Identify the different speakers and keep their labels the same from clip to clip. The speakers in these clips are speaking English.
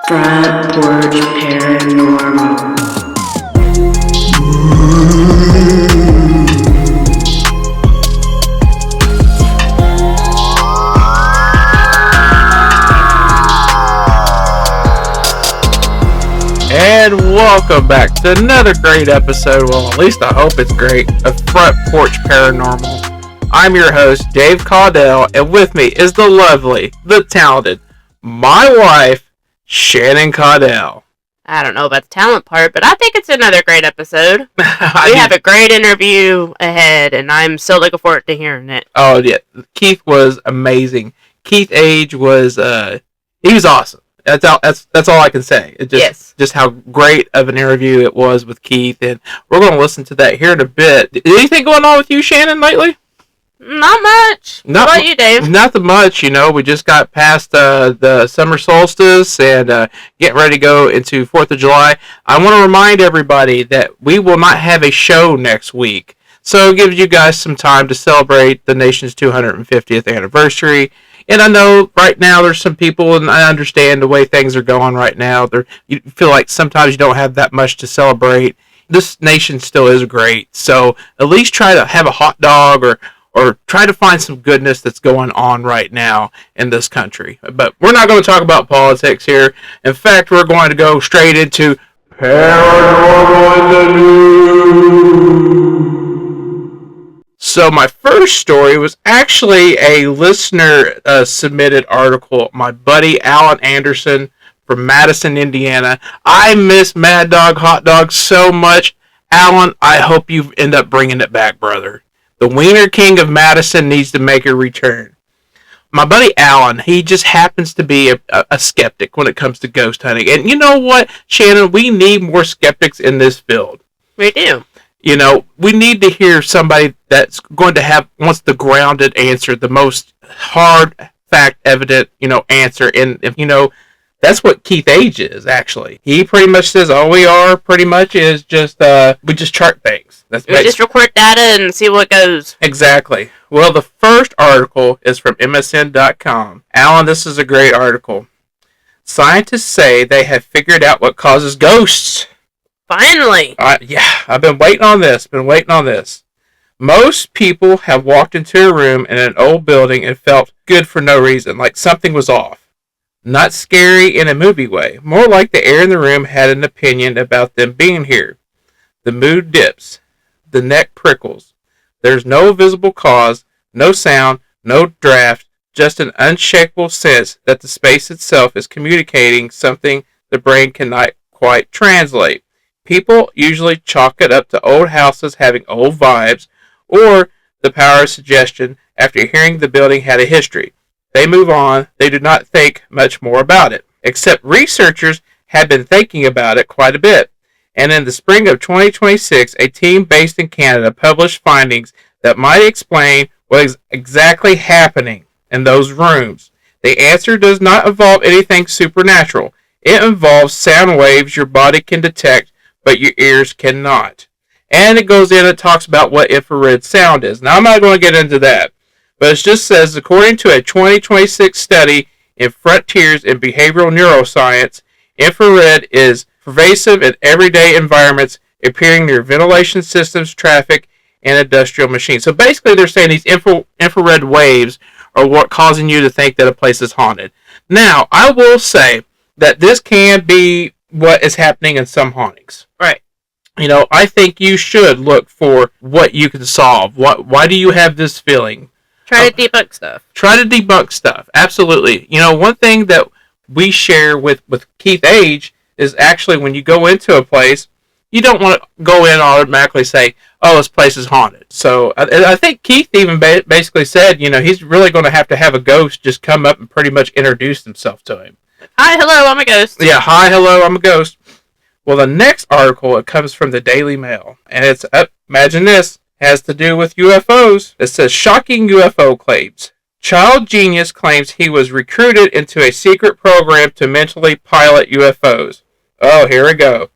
Speaker 1: Front Porch Paranormal.
Speaker 2: And welcome back to another great episode, well, at least I hope it's great, of Front Porch Paranormal. I'm your host, Dave Caudell, and with me is the lovely, the talented, my wife, Shannon Caudell.
Speaker 3: I don't know about the talent part, but I think it's another great episode. We have a great interview ahead, and I'm so looking forward to hearing it.
Speaker 2: Oh, yeah. Keith was amazing. Keith Age was, he was awesome. That's all I can say. Just how great of an interview it was with Keith, and we're going to listen to that here in a bit. Anything going on with you, Shannon, lately?
Speaker 3: Not much. How about you, Dave?
Speaker 2: Nothing much. You know, we just got past the summer solstice and getting ready to go into 4th of July. I want to remind everybody that we will not have a show next week. So it gives you guys some time to celebrate the nation's 250th anniversary. And I know right now there's some people, and I understand the way things are going right now. You feel like sometimes you don't have that much to celebrate. This nation still is great. So at least try to have a hot dog or try to find some goodness that's going on right now in this country. But we're not going to talk about politics here. In fact, we're going to go straight into Paranormal in the News. So my first story was actually a listener submitted article. My buddy Alan Anderson from Madison, Indiana. I miss Mad Dog Hot Dog so much. Alan, I hope you end up bringing it back, brother. The Wiener King of Madison needs to make a return. My buddy Alan, he just happens to be a skeptic when it comes to ghost hunting. And you know what, Shannon? We need more skeptics in this field.
Speaker 3: We do.
Speaker 2: You know, we need to hear somebody that's going to wants the grounded answer, the most hard, fact, evident, answer. And, that's what Keith Age is, actually. He pretty much says all we are pretty much is just, we just chart things.
Speaker 3: We just record data and see what goes.
Speaker 2: Exactly. Well, the first article is from MSN.com. Alan, this is a great article. Scientists say they have figured out what causes ghosts.
Speaker 3: Finally.
Speaker 2: Yeah, I've been waiting on this. Most people have walked into a room in an old building and felt good for no reason, like something was off. Not scary in a movie way, more like the air in the room had an opinion about them being here. The mood dips. The neck prickles. There's no visible cause, no sound, no draft, just an unshakable sense that the space itself is communicating something the brain cannot quite translate. People usually chalk it up to old houses having old vibes, or the power of suggestion after hearing the building had a history. They move on. They do not think much more about it, except researchers have been thinking about it quite a bit. And in the spring of 2026, a team based in Canada published findings that might explain what is exactly happening in those rooms. The answer does not involve anything supernatural. It involves sound waves your body can detect, but your ears cannot. And it goes in and talks about what infrared sound is. Now, I'm not going to get into that. But it just says, according to a 2026 study in Frontiers in Behavioral Neuroscience, infrared is pervasive in everyday environments, appearing near ventilation systems, traffic, and industrial machines. So basically, they're saying these infrared waves are what causing you to think that a place is haunted. Now, I will say that this can be what is happening in some hauntings.
Speaker 3: Right.
Speaker 2: I think you should look for what you can solve. Why do you have this feeling?
Speaker 3: Try to debunk stuff. Absolutely. One thing that we share with Keith Age is actually when you go into a place, you don't want to go in and automatically say, oh, this place is haunted. So I think Keith even basically said, he's really going to have a ghost just come up and pretty much introduce himself to him. Hi, hello, I'm a ghost.
Speaker 2: Yeah, hi, hello, I'm a ghost. Well, the next article, it comes from the Daily Mail. And it's, imagine this, has to do with UFOs. It says, shocking UFO claims. Child genius claims he was recruited into a secret program to mentally pilot UFOs. Oh, here we go.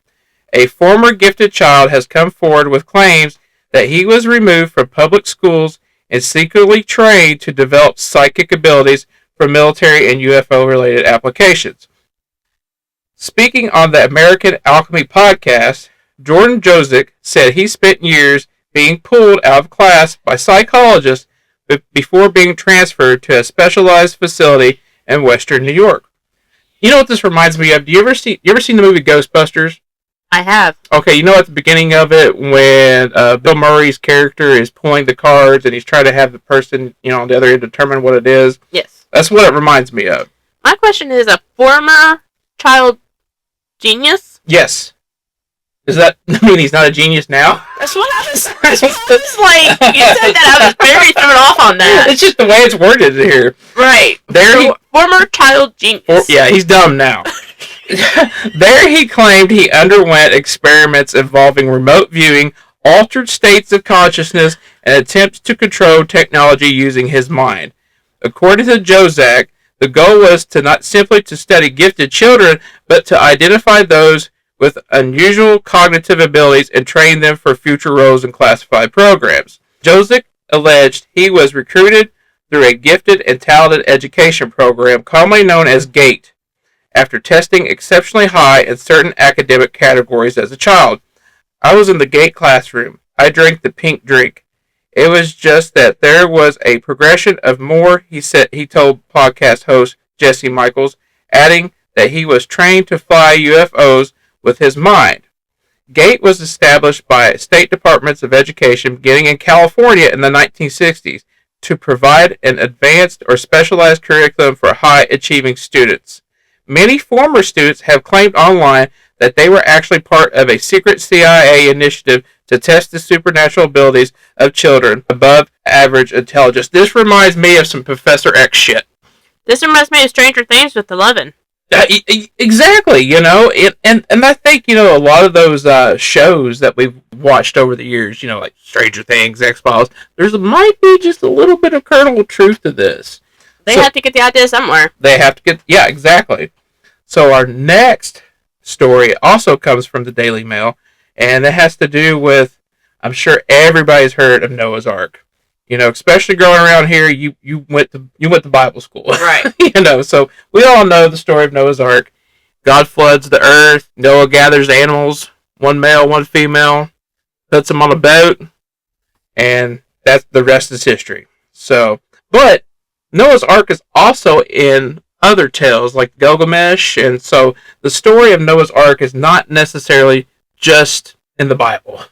Speaker 2: A former gifted child has come forward with claims that he was removed from public schools and secretly trained to develop psychic abilities for military and UFO-related applications. Speaking on the American Alchemy podcast, Jordan Josick said he spent years being pulled out of class by psychologists before being transferred to a specialized facility in Western New York. You know what this reminds me of? You ever seen the movie Ghostbusters?
Speaker 4: I have.
Speaker 2: Okay, you know at the beginning of it when Bill Murray's character is pulling the cards and he's trying to have the person, on the other end determine what it is?
Speaker 4: Yes.
Speaker 2: That's what it reminds me of.
Speaker 4: My question is, a former child genius?
Speaker 2: Yes. Does that mean he's not a genius now?
Speaker 4: That's what I was like. You said that, I was very thrown off on that.
Speaker 2: It's just the way it's worded here.
Speaker 4: Right. Former child genius.
Speaker 2: Yeah, he's dumb now. There he claimed he underwent experiments involving remote viewing, altered states of consciousness, and attempts to control technology using his mind. According to Josick, the goal was not simply to study gifted children, but to identify those with unusual cognitive abilities and train them for future roles in classified programs. Josick alleged he was recruited through a gifted and talented education program commonly known as GATE, after testing exceptionally high in certain academic categories as a child. I was in the GATE classroom. I drank the pink drink. It was just that there was a progression of more, he told podcast host Jesse Michaels, adding that he was trained to fly UFOs with his mind. GATE was established by state departments of education beginning in California in the 1960s to provide an advanced or specialized curriculum for high-achieving students. Many former students have claimed online that they were actually part of a secret CIA initiative to test the supernatural abilities of children above average intelligence. This reminds me of some Professor X shit.
Speaker 4: This reminds me of Stranger Things with Eleven.
Speaker 2: Exactly, and I think, a lot of those shows that we've watched over the years, like Stranger Things, X-Files, might be just a little bit of kernel of truth to this.
Speaker 4: They have to get the idea somewhere.
Speaker 2: They have to yeah, exactly. So our next story also comes from the Daily Mail, and it has to do with, I'm sure everybody's heard of Noah's Ark. Especially growing around here, you went to Bible school,
Speaker 4: right?
Speaker 2: So we all know the story of Noah's Ark. God floods the earth. Noah gathers animals, one male, one female, puts them on a boat, and that's the rest is history. So, but Noah's Ark is also in other tales like Gilgamesh, and so the story of Noah's Ark is not necessarily just in the Bible.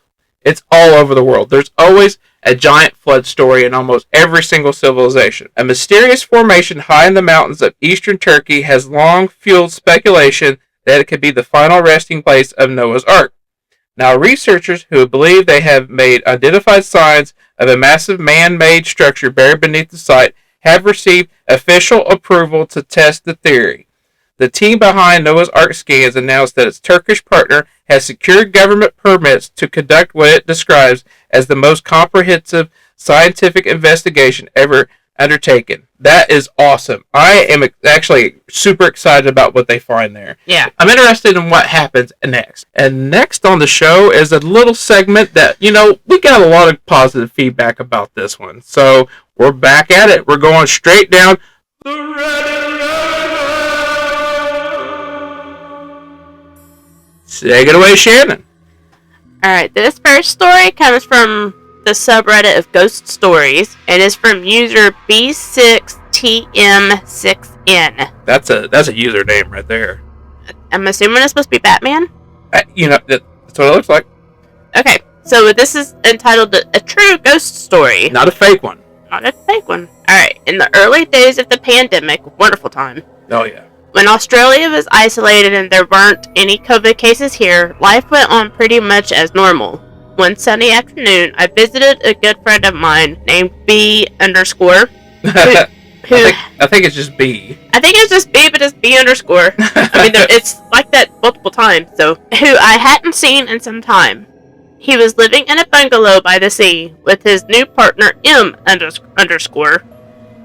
Speaker 2: It's all over the world. There's always a giant flood story in almost every single civilization. A mysterious formation high in the mountains of eastern Turkey has long fueled speculation that it could be the final resting place of Noah's Ark. Now, researchers who believe they have made identified signs of a massive man-made structure buried beneath the site have received official approval to test the theory. The team behind Noah's Ark scans announced that its Turkish partner has secured government permits to conduct what it describes as the most comprehensive scientific investigation ever undertaken. That is awesome. I am actually super excited about what they find there.
Speaker 4: Yeah.
Speaker 2: I'm interested in what happens next. And next on the show is a little segment that, we got a lot of positive feedback about this one. So we're back at it. We're going straight down the Reddit. Take it away, Shannon.
Speaker 4: Alright, this first story comes from the subreddit of Ghost Stories, and is from user B6TM6N.
Speaker 2: That's a username right there.
Speaker 4: I'm assuming it's supposed to be Batman?
Speaker 2: That's what it looks like.
Speaker 4: Okay, so this is entitled A True Ghost Story.
Speaker 2: Not a fake one.
Speaker 4: Not a fake one. Alright, in the early days of the pandemic, wonderful time.
Speaker 2: Oh, yeah.
Speaker 4: When Australia was isolated and there weren't any COVID cases here, life went on pretty much as normal. One sunny afternoon, I visited a good friend of mine named B_,
Speaker 2: I think it's just B.
Speaker 4: I think it's just B, but it's B_. I mean, it's like that multiple times, so. Who I hadn't seen in some time. He was living in a bungalow by the sea with his new partner M_,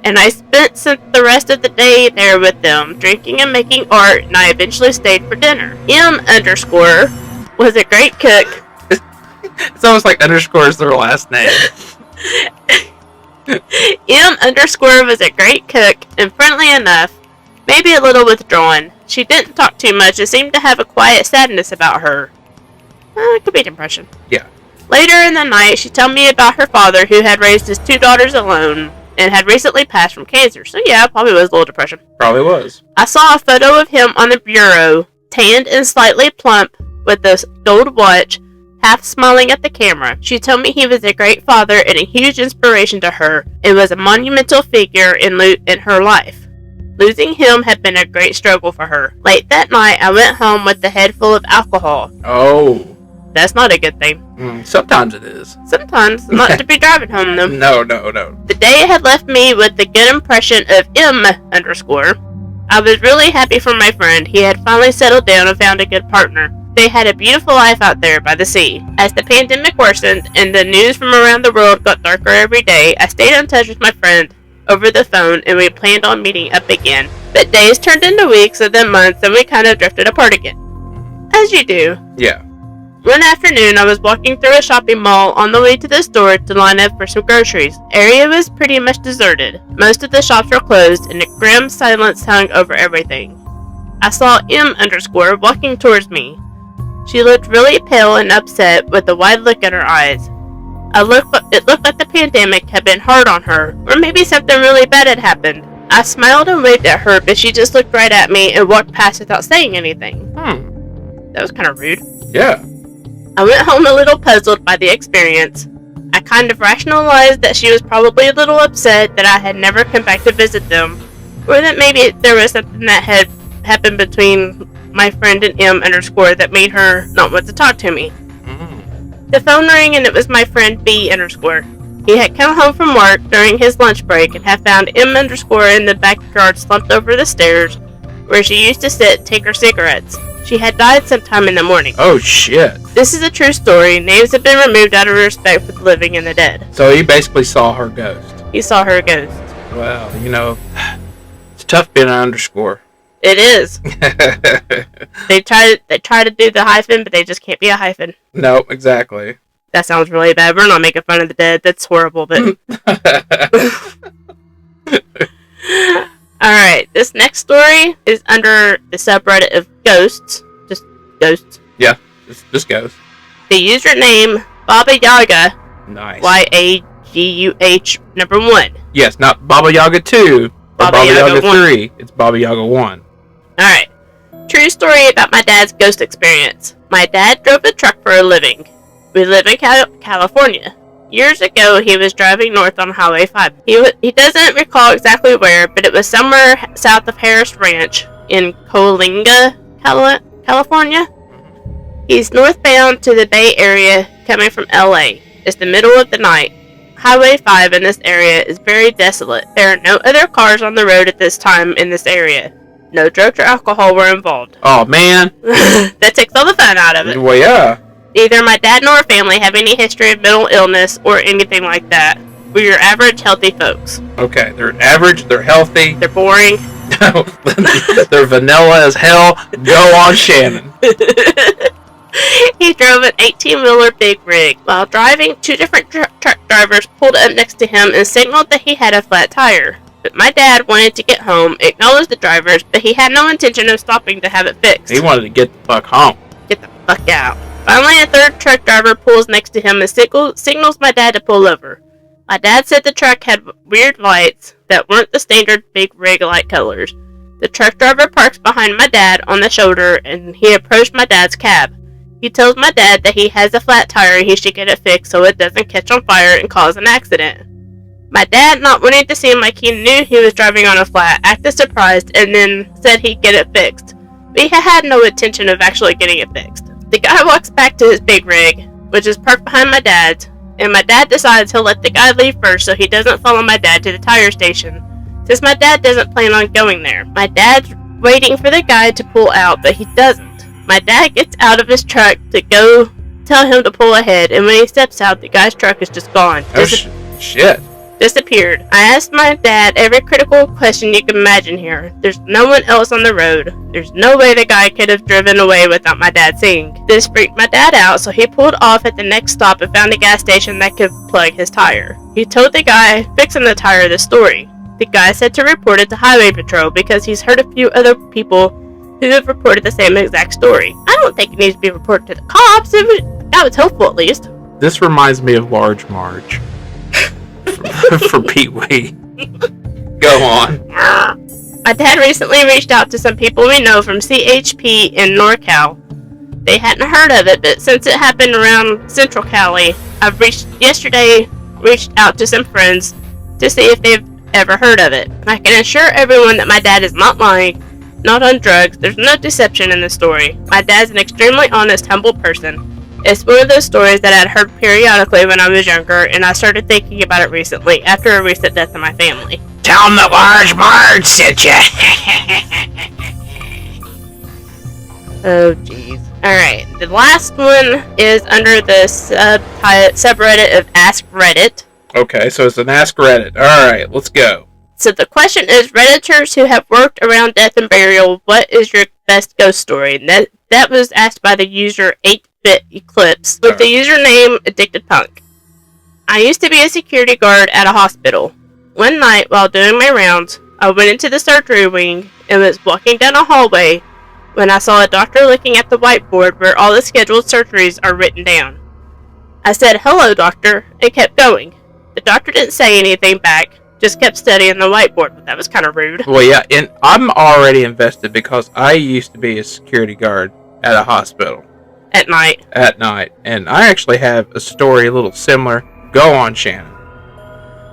Speaker 4: and I spent the rest of the day there with them, drinking and making art, and I eventually stayed for dinner. M_ was a great cook.
Speaker 2: It's almost like underscore is their last name.
Speaker 4: M_ was a great cook and friendly enough, maybe a little withdrawn. She didn't talk too much and seemed to have a quiet sadness about her. It could be depression.
Speaker 2: Yeah.
Speaker 4: Later in the night, she told me about her father who had raised his 2 daughters alone and had recently passed from cancer. So yeah, probably was a little depression.
Speaker 2: Probably was.
Speaker 4: I saw a photo of him on the bureau, tanned and slightly plump, with a gold watch, half smiling at the camera. She told me he was a great father and a huge inspiration to her. It was a monumental figure in her life. Losing him had been a great struggle for her. Late that night, I went home with a head full of alcohol.
Speaker 2: Oh.
Speaker 4: That's not a good thing.
Speaker 2: Sometimes it is.
Speaker 4: Sometimes, not to be driving home though.
Speaker 2: No.
Speaker 4: The day had left me with a good impression of M_. I was really happy for my friend. He had finally settled down and found a good partner. They had a beautiful life out there by the sea. As the pandemic worsened and the news from around the world got darker every day, I stayed in touch with my friend over the phone and we planned on meeting up again. But days turned into weeks and then months and we kind of drifted apart again. As you do.
Speaker 2: Yeah.
Speaker 4: One afternoon, I was walking through a shopping mall on the way to the store to line up for some groceries. The area was pretty much deserted. Most of the shops were closed, and a grim silence hung over everything. I saw M_ walking towards me. She looked really pale and upset, with a wide look in her eyes. It looked like the pandemic had been hard on her, or maybe something really bad had happened. I smiled and waved at her, but she just looked right at me and walked past without saying anything. That was kind of rude.
Speaker 2: Yeah.
Speaker 4: I went home a little puzzled by the experience. I kind of rationalized that she was probably a little upset that I had never come back to visit them, or that maybe there was something that had happened between my friend and M_ that made her not want to talk to me. The phone rang and it was my friend B_. He had come home from work during his lunch break and had found M_ in the backyard slumped over the stairs where she used to sit and take her cigarettes. She had died sometime in the morning.
Speaker 2: Oh, shit.
Speaker 4: This is a true story. Names have been removed out of respect for the living and the dead.
Speaker 2: So he basically saw her ghost.
Speaker 4: He saw her ghost.
Speaker 2: Well, it's tough being an _.
Speaker 4: It is. They try to do the hyphen, but they just can't be a hyphen.
Speaker 2: No, exactly.
Speaker 4: That sounds really bad. We're not making fun of the dead. That's horrible, but... Alright, this next story is under the subreddit of ghosts. Just ghosts.
Speaker 2: Yeah, just ghosts.
Speaker 4: The username Baba Yaga.
Speaker 2: Nice.
Speaker 4: YAGUH number 1.
Speaker 2: Yes, not Baba Yaga 2 or Baba Yaga 3. It's Baba Yaga 1.
Speaker 4: Alright. True story about my dad's ghost experience. My dad drove a truck for a living. We live in California. Years ago, he was driving north on Highway 5. He doesn't recall exactly where, but it was somewhere south of Harris Ranch in Galena, California. He's northbound to the Bay Area coming from LA. It's the middle of the night. Highway 5 in this area is very desolate. There are no other cars on the road at this time in this area. No drugs or alcohol were involved.
Speaker 2: Oh, man.
Speaker 4: That takes all the fun out of it.
Speaker 2: Well, yeah.
Speaker 4: Neither my dad nor family have any history of mental illness or anything like that. We're your average, healthy folks.
Speaker 2: Okay, they're average, they're healthy.
Speaker 4: They're boring.
Speaker 2: They're vanilla as hell. Go on, Shannon.
Speaker 4: He drove an 18-wheeler big rig. While driving, 2 different truck drivers pulled up next to him and signaled that he had a flat tire. But my dad wanted to get home, acknowledged the drivers, but he had no intention of stopping to have it fixed.
Speaker 2: He wanted to get the fuck home.
Speaker 4: Get the fuck out. Finally, a 3rd truck driver pulls next to him and signals my dad to pull over. My dad said the truck had weird lights that weren't the standard big rig light colors. The truck driver parks behind my dad on the shoulder and he approached my dad's cab. He tells my dad that he has a flat tire and he should get it fixed so it doesn't catch on fire and cause an accident. My dad, not wanting to seem like he knew he was driving on a flat, acted surprised and then said he'd get it fixed. But he had no intention of actually getting it fixed. The guy walks back to his big rig, which is parked behind my dad's, and my dad decides he'll let the guy leave first so he doesn't follow my dad to the tire station, since my dad doesn't plan on going there. My dad's waiting for the guy to pull out, but he doesn't. My dad gets out of his truck to go tell him to pull ahead, and when he steps out, the guy's truck is just gone.
Speaker 2: Oh, shit.
Speaker 4: Disappeared. I asked my dad every critical question you can imagine here. There's no one else on the road. There's no way the guy could have driven away without my dad seeing. This freaked my dad out, so he pulled off at the next stop and found a gas station that could plug his tire. He told the guy fixing the tire the story. The guy said to report it to Highway Patrol because he's heard a few other people who have reported the same exact story. I don't think it needs to be reported to the cops. That was helpful, at least.
Speaker 2: This reminds me of Large Marge. For Pee Wee. Go on.
Speaker 4: My dad recently reached out to some people we know from CHP in NorCal. They hadn't heard of it, but since it happened around Central Cali, I've reached out to some friends to see if they've ever heard of it. I can assure everyone that my dad is not lying, not on drugs. There's no deception in the story. My dad's an extremely honest, humble person. It's one of those stories that I'd heard periodically when I was younger, and I started thinking about it recently, after a recent death in my family.
Speaker 3: Tell him that Large Marge sent you.
Speaker 4: Oh, jeez. Alright, the last one is under the subreddit of Ask Reddit.
Speaker 2: Okay, so it's an Ask Reddit. Alright, let's go.
Speaker 4: So the question is, Redditors who have worked around death and burial, what is your best ghost story? And that was asked by the user 8-Bit Eclipse with the username AddictedPunk. I used to be a security guard at a hospital. One night, while doing my rounds, I went into the surgery wing and was walking down a hallway when I saw a doctor looking at the whiteboard where all the scheduled surgeries are written down. I said, "Hello, doctor," and kept going. The doctor didn't say anything back, just kept studying the whiteboard, but that was kind of rude.
Speaker 2: Well, yeah, and I'm already invested because I used to be a security guard at a hospital.
Speaker 4: At night.
Speaker 2: At night. And I actually have a story a little similar. Go on, Shannon.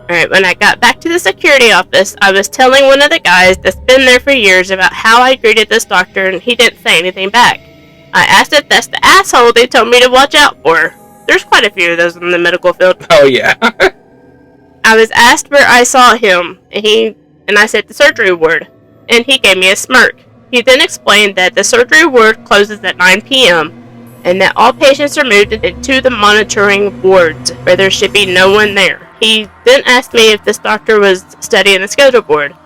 Speaker 4: Alright, when I got back to the security office, I was telling one of the guys that's been there for years about how I greeted this doctor, and he didn't say anything back. I asked if that's the asshole they told me to watch out for. There's quite a few of those in the medical field.
Speaker 2: Oh, yeah.
Speaker 4: I was asked where I saw him, and I said the surgery ward, and he gave me a smirk. He then explained that the surgery ward closes at 9 p.m., and that all patients are moved into the monitoring wards, where there should be no one there. He then asked me if this doctor was studying the schedule board.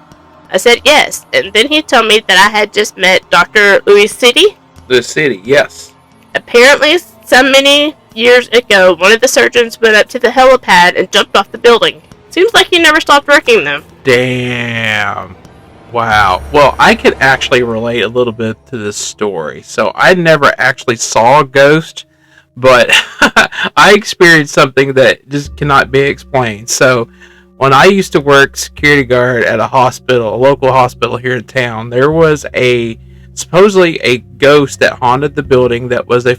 Speaker 4: I said yes, and then he told me that I had just met Dr. Louis City.
Speaker 2: The city, yes.
Speaker 4: Apparently, some many years ago, one of the surgeons went up to the helipad and jumped off the building. Seems like he never stopped working, though.
Speaker 2: Damn. Wow. Well, I could actually relate a little bit to this story. So I never actually saw a ghost, but I experienced something that just cannot be explained. So when I used to work security guard at a hospital, a local hospital here in town, there was supposedly a ghost that haunted the building that was a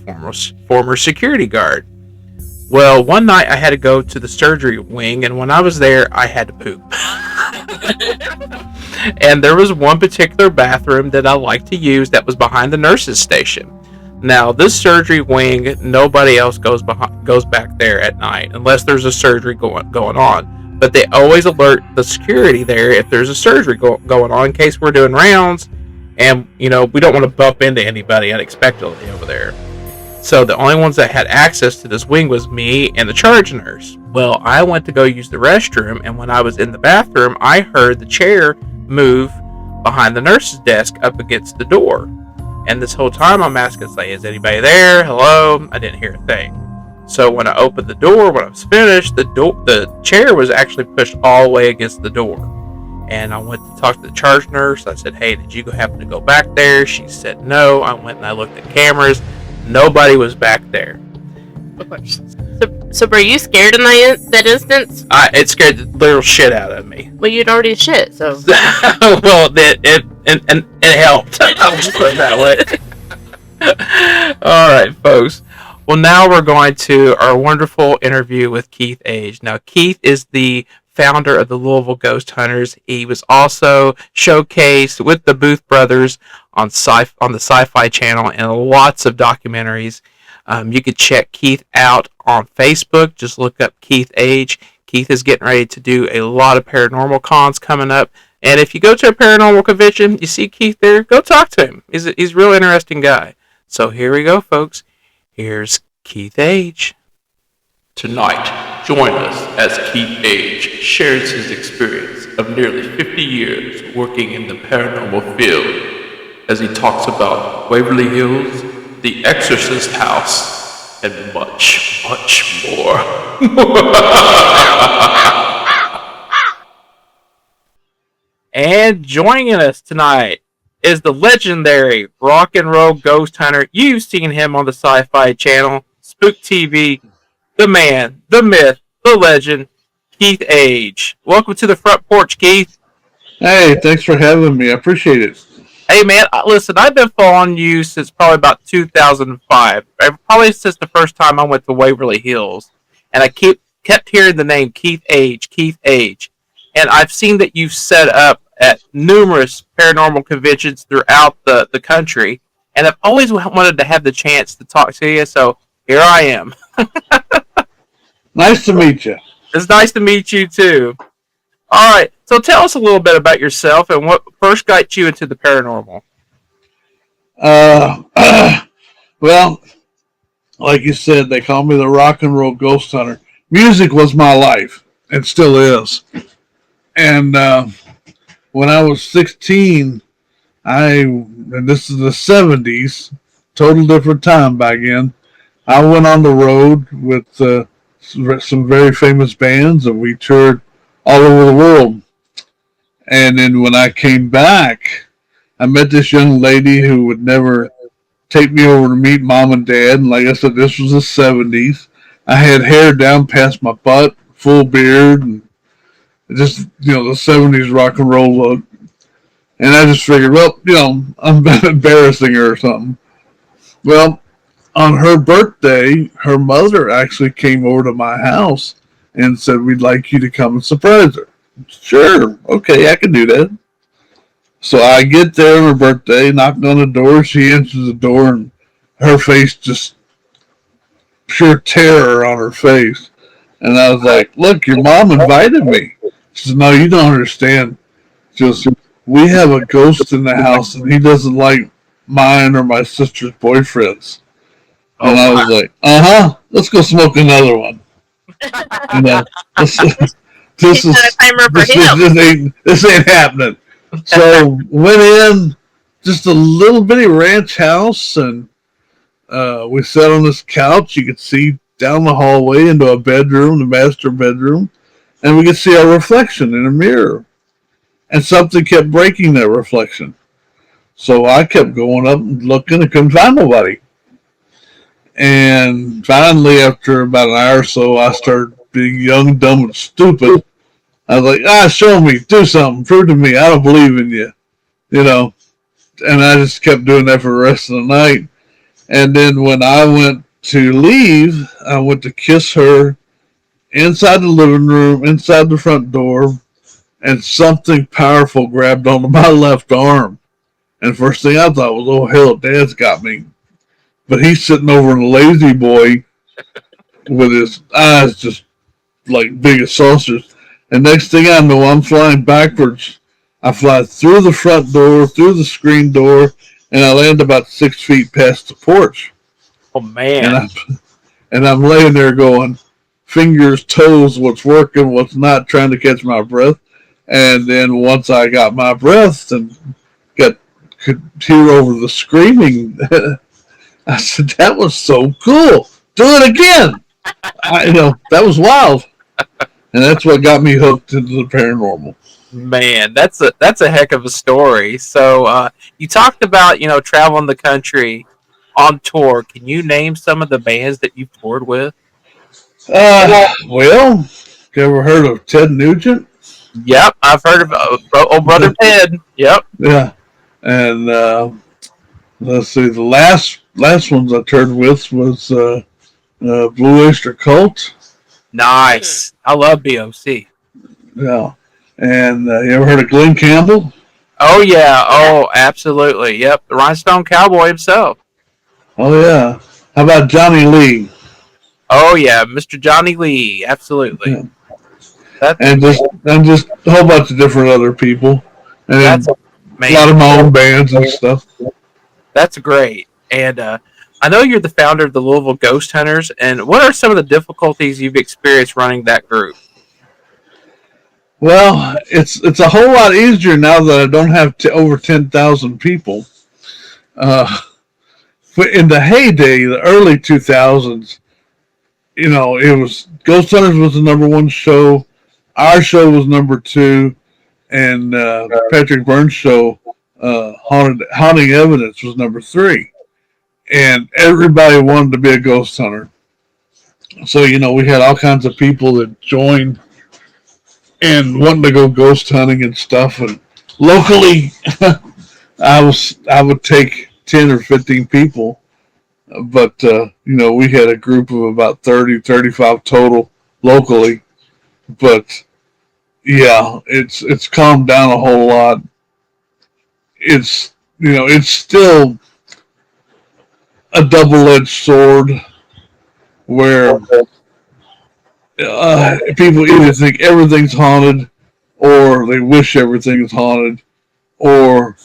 Speaker 2: former security guard. Well, one night I had to go to the surgery wing, and when I was there, I had to poop. And there was one particular bathroom that I liked to use that was behind the nurse's station. Now, this surgery wing, nobody else goes back there at night unless there's a surgery going on. But they always alert the security there if there's a surgery going on in case we're doing rounds, and we don't want to bump into anybody unexpectedly over there. So the only ones that had access to this wing was me and the charge nurse. Well, I went to go use the restroom, and when I was in the bathroom, I heard the chair move behind the nurse's desk up against the door. And this whole time I'm asking, is anybody there? Hello? I didn't hear a thing. So when I opened the door, when I was finished, the chair was actually pushed all the way against the door. And I went to talk to the charge nurse. I said, "Hey, did you happen to go back there?" She said no. I went and I looked at cameras. Nobody was back there.
Speaker 4: So were you scared in that instance?
Speaker 2: It scared the little shit out of me.
Speaker 4: Well, you'd already shit, so.
Speaker 2: Well, it helped. I'll just put it that way. All right, folks. Well, now we're going to our wonderful interview with Keith Age. Now, Keith is the founder of the Louisville Ghost Hunters. He was also showcased with the Booth brothers on the SyFy Channel and lots of documentaries. You could check Keith out on Facebook. Just look up Keith Age. Keith is getting ready to do a lot of paranormal cons coming up. And if you go to a paranormal convention, you see Keith there, go talk to him. He's a real interesting guy. So here we go, folks. Here's Keith Age.
Speaker 5: Tonight, join us as Keith Age shares his experience of nearly 50 years working in the paranormal field as he talks about Waverly Hills, the Exorcist house, and much, much more.
Speaker 2: And joining us tonight
Speaker 3: is the legendary rock and roll ghost hunter. You've seen him on the SyFy Channel, Spooked TV, the man, the myth, the legend, Keith Age. Welcome to the Front Porch, Keith.
Speaker 6: Hey, thanks for having me. I appreciate it.
Speaker 3: Hey, man, listen, I've been following you since probably about 2005. Probably since the first time I went to Waverly Hills. And I kept hearing the name Keith Age, Keith Age. And I've seen that you've set up at numerous paranormal conventions throughout the country. And I've always wanted to have the chance to talk to you, so here I am.
Speaker 6: Nice to meet you.
Speaker 3: It's nice to meet you, too. All right, so tell us a little bit about yourself and what first got you into the paranormal.
Speaker 6: Well, like you said, they call me the rock and roll ghost hunter. Music was my life, and still is. And when I was 16, and this is the 70s, total different time back then, I went on the road with some very famous bands, and we toured all over the world. And then when I came back, I met this young lady who would never take me over to meet mom and dad. And like I said, this was the 70s. I had hair down past my butt, full beard, and just, the 70s rock and roll look. And I just figured, well, I'm embarrassing her or something. Well, on her birthday, her mother actually came over to my house and said, we'd like you to come and surprise her. Sure, okay, I can do that. So I get there on her birthday, knock on the door, she answers the door, and her face just pure terror on her face. And I was like, look, your mom invited me. She said, no, you don't understand. Just, we have a ghost in the house, and he doesn't like mine or my sister's boyfriends. And I was like, let's go smoke another one. This ain't happening. So went in, just a little bitty ranch house, and we sat on this couch. You could see down the hallway into a bedroom, the master bedroom, and we could see our reflection in a mirror. And something kept breaking that reflection. So I kept going up and looking and couldn't find nobody. And finally, after about an hour or so, I started being young, dumb, and stupid. I was like, show me, do something, prove to me, I don't believe in you, And I just kept doing that for the rest of the night. And then when I went to leave, I went to kiss her inside the living room, inside the front door, and something powerful grabbed onto my left arm. And first thing I thought was, oh, hell, Dad's got me. But he's sitting over in a lazy boy with his eyes just like big as saucers. And next thing I know, I'm flying backwards. I fly through the front door, through the screen door, and I land about 6 feet past the porch.
Speaker 3: Oh, man.
Speaker 6: And I'm laying there going, fingers, toes, what's working, what's not, trying to catch my breath. And then once I got my breath and could hear over the screaming, I said, that was so cool. Do it again. That was wild. And that's what got me hooked into the paranormal.
Speaker 3: Man, that's a heck of a story. So you talked about, traveling the country on tour. Can you name some of the bands that you've toured with?
Speaker 6: Well, you ever heard of Ted Nugent?
Speaker 3: Yep, I've heard of old brother Ted. Yep.
Speaker 6: Yeah. And let's see, the last ones I toured with was Blue Oyster Cult.
Speaker 3: Nice. I love BOC.
Speaker 6: Yeah. And you ever heard of Glenn Campbell?
Speaker 3: Oh, yeah. Oh, absolutely. Yep. The Rhinestone Cowboy himself.
Speaker 6: Oh, yeah. How about Johnny Lee?
Speaker 3: Oh, yeah. Mr. Johnny Lee. Absolutely.
Speaker 6: Yeah. And just a whole bunch of different other people. And a lot of my own bands and stuff.
Speaker 3: That's great. And I know you're the founder of the Louisville Ghost Hunters. And what are some of the difficulties you've experienced running that group?
Speaker 6: Well, it's a whole lot easier now that I don't have over 10,000 people. But in the heyday, the early 2000s, it was Ghost Hunters was the number one show. Our show was number two, and Patrick Burns' show haunting evidence was number 3, and everybody wanted to be a ghost hunter. So we had all kinds of people that joined and wanting to go ghost hunting and stuff. And locally, I would take 10 or 15 people, but we had a group of about 30, 35 total locally. But yeah, it's calmed down a whole lot. It's it's still a double-edged sword where people either think everything's haunted, or they wish everything is haunted, or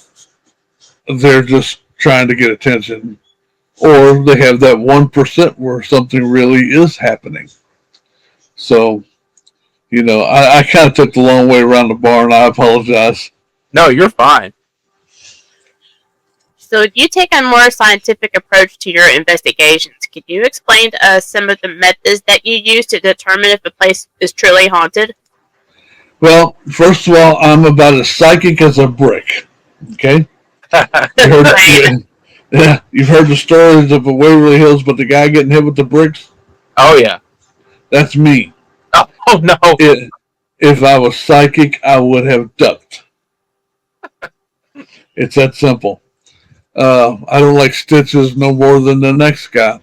Speaker 6: they're just trying to get attention, or they have that 1% where something really is happening. So, I kind of took the long way around the barn. I apologize.
Speaker 3: No, you're fine.
Speaker 4: So you take a more scientific approach to your investigations. Can you explain to us some of the methods that you use to determine if a place is truly haunted?
Speaker 6: Well, first of all, I'm about as psychic as a brick. Okay? You've heard the stories of the Waverly Hills, but the guy getting hit with the bricks?
Speaker 3: Oh, yeah.
Speaker 6: That's me.
Speaker 3: Oh no.
Speaker 6: If I was psychic, I would have ducked. It's that simple. I don't like stitches no more than the next guy.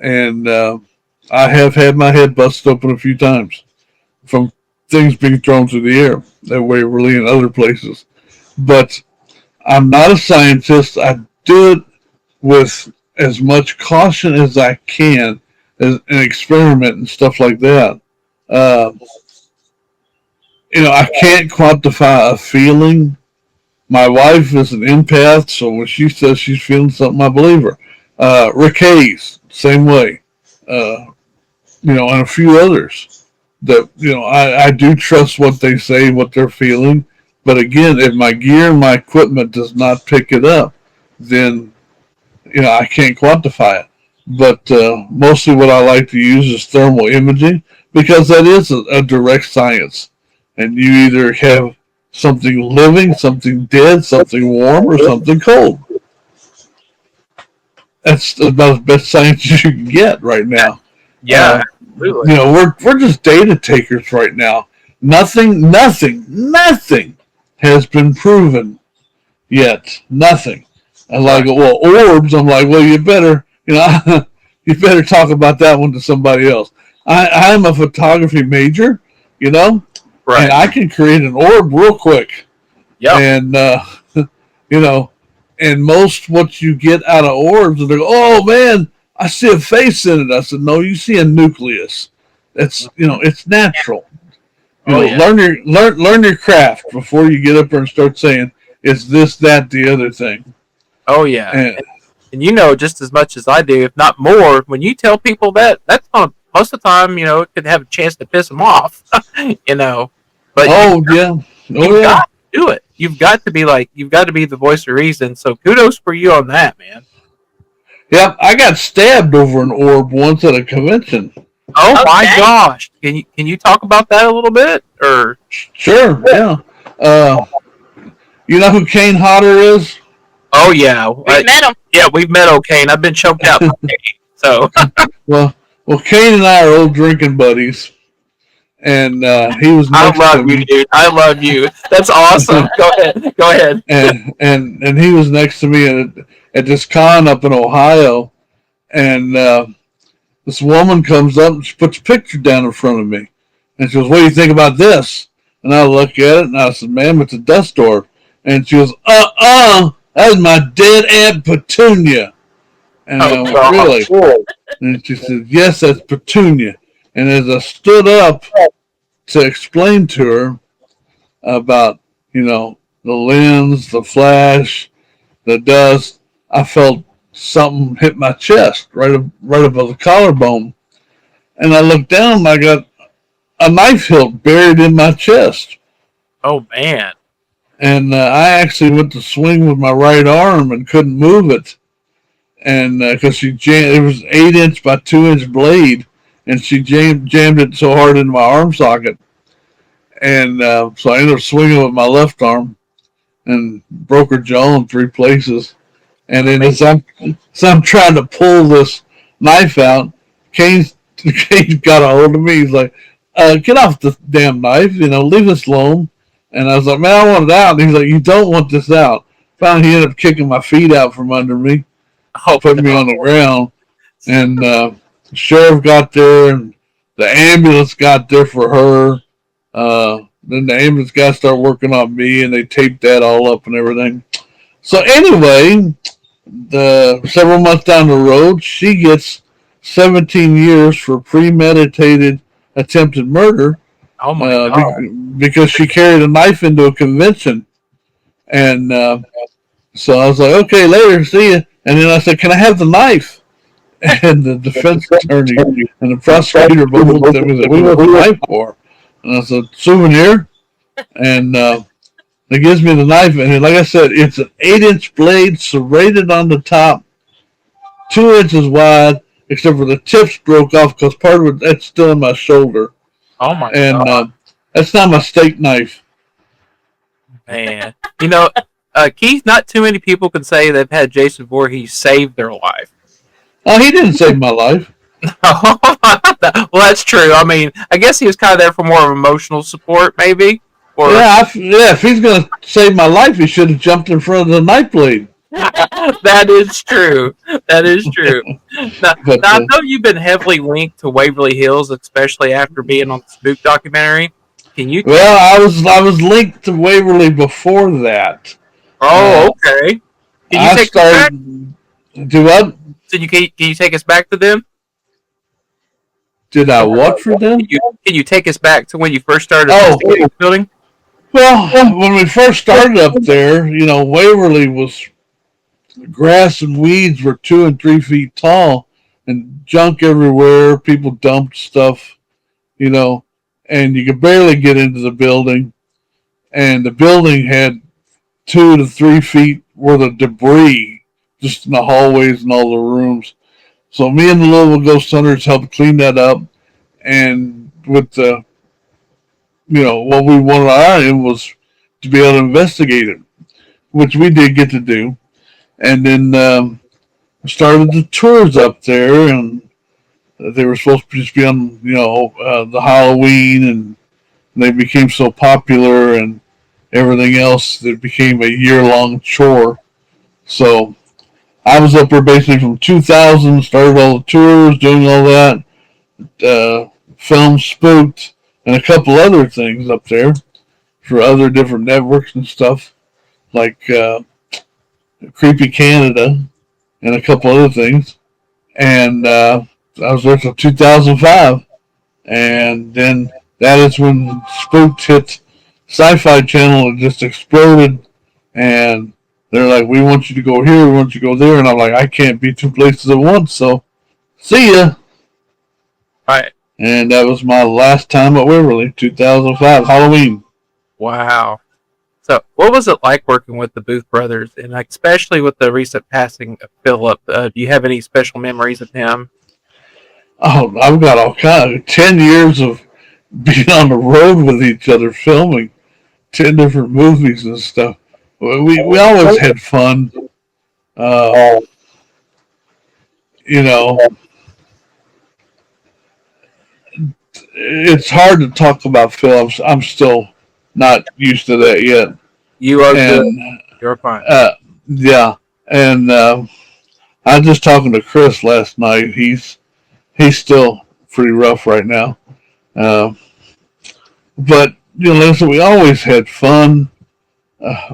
Speaker 6: And I have had my head busted open a few times from things being thrown through the air at Waverly and other places. But I'm not a scientist. I do it with as much caution as I can as an experiment and stuff like that. I can't quantify a feeling. My wife is an empath, so when she says she's feeling something, I believe her. Rick Hayes, same way. And a few others that, I do trust what they say, what they're feeling. But again, if my gear and my equipment does not pick it up, then, I can't quantify it. But mostly what I like to use is thermal imaging, because that is a direct science. And you either have something living, something dead, something warm, or something cold. That's about the best science you can get right now.
Speaker 3: Yeah,
Speaker 6: absolutely. We're just data takers right now. Nothing has been proven yet. Nothing. I'm like, well, orbs. I'm like, well, you better talk about that one to somebody else. I'm a photography major,
Speaker 3: right.
Speaker 6: And I can create an orb real quick.
Speaker 3: Yeah.
Speaker 6: And and most what you get out of orbs, they go, oh man, I see a face in it. I said, no, you see a nucleus. That's it's natural. Learn your craft before you get up there and start saying it's this, that, the other thing.
Speaker 3: Oh yeah. And just as much as I do, if not more, when you tell people that's not, most of the time, it could have a chance to piss them off, But
Speaker 6: you've got
Speaker 3: to do it. You've got to be the voice of reason. So kudos for you on that, man.
Speaker 6: Yep, I got stabbed over an orb once at a convention.
Speaker 3: Oh okay. My gosh! Can you talk about that a little bit? Or
Speaker 6: sure, yeah. You know who Kane Hodder is?
Speaker 3: Oh yeah,
Speaker 4: we've met him.
Speaker 3: Yeah, we've met old Kane. I've been choked out by Kane. So
Speaker 6: well, Kane and I are old drinking buddies, and he was.
Speaker 3: I love you, dude. I love you. That's awesome. Go ahead.
Speaker 6: And he was next to me at this con up in Ohio, and this woman comes up and she puts a picture down in front of me, and she goes, "What do you think about this?" And I look at it and I said, "Ma'am, it's a dust orb." And she goes, "That's my dead Aunt Petunia." And I went, "Really?" And she said, "Yes, that's Petunia." And as I stood up to explain to her about, the lens, the flash, the dust, I felt something hit my chest right above the collarbone. And I looked down and I got a knife hilt buried in my chest.
Speaker 3: Oh, man.
Speaker 6: And I actually went to swing with my right arm and couldn't move it. And because she jammed, it was 8-inch by 2-inch blade, and she jammed it so hard into my arm socket. And so I ended up swinging with my left arm. and broke her jaw in 3 places. And then as I'm trying to pull this knife out, Kane got a hold of me. He's like, get off the damn knife, leave this alone. And I was like, man, I want it out. And he's like, you don't want this out. Finally, he ended up kicking my feet out from under me, putting me on the ground. And the sheriff got there, and the ambulance got there for her. Then the ambulance guys started working on me, and they taped that all up and everything. So anyway, several months down the road, she gets 17 years for premeditated attempted murder.
Speaker 3: Oh my God.
Speaker 6: Because she carried a knife into a convention. And so I was like, okay, later, see you. And then I said, can I have the knife? And the defense attorney and the prosecutor both looked at me and said, what the knife for? And I said, souvenir. And he gives me the knife. And like I said, it's an 8-inch blade serrated on the top, 2 inches wide, except for the tips broke off because part of that's still in my shoulder.
Speaker 3: Oh my God.
Speaker 6: And that's not my steak knife.
Speaker 3: Man. Keith, not too many people can say they've had Jason Voorhees save their life.
Speaker 6: Oh, he didn't save my life.
Speaker 3: Well, that's true. I mean, I guess he was kind of there for more of emotional support, maybe. Or
Speaker 6: if he's going to save my life, he should have jumped in front of the knife blade.
Speaker 3: That is true. That is true. Now, I know you've been heavily linked to Waverly Hills, especially after being on the Spook documentary. Can you?
Speaker 6: Well, I was linked to Waverly before that.
Speaker 3: Oh, okay. Can you take us back?
Speaker 6: Do what?
Speaker 3: So can you take us back to them?
Speaker 6: Did I what for them?
Speaker 3: Can you take us back to when you first started building?
Speaker 6: Well, when we first started up there, Waverly was grass and weeds were 2 and 3 feet tall, and junk everywhere. People dumped stuff, and you could barely get into the building. And the building had 2 to 3 feet worth of debris just in the hallways and all the rooms. So me and the Louisville Ghost Hunters helped clean that up, and with the, what we wanted our aim was to be able to investigate it, which we did get to do. And then started the tours up there, and they were supposed to just be on, the Halloween, and they became so popular and everything else that it became a year-long chore. So I was up there basically from 2000, started all the tours, doing all that, filmed Spooked, and a couple other things up there for other different networks and stuff, like Creepy Canada and a couple other things. And I was there till 2005. And then that is when Spooked hit SyFy Channel and just exploded. And they're like, we want you to go here, we want you to go there. And I'm like, I can't be 2 places at once, so see ya.
Speaker 3: Right.
Speaker 6: And that was my last time at Waverly, 2005, Halloween.
Speaker 3: Wow. So, what was it like working with the Booth brothers, and especially with the recent passing of Philip? Do you have any special memories of him?
Speaker 6: Oh, I've got all kinds of 10 years of being on the road with each other, filming 10 different movies and stuff. We always had fun. It's hard to talk about Phil. I'm still not used to that yet.
Speaker 3: You are good. You're fine.
Speaker 6: Yeah, and I was just talking to Chris last night. He's still pretty rough right now. But listen, we always had fun.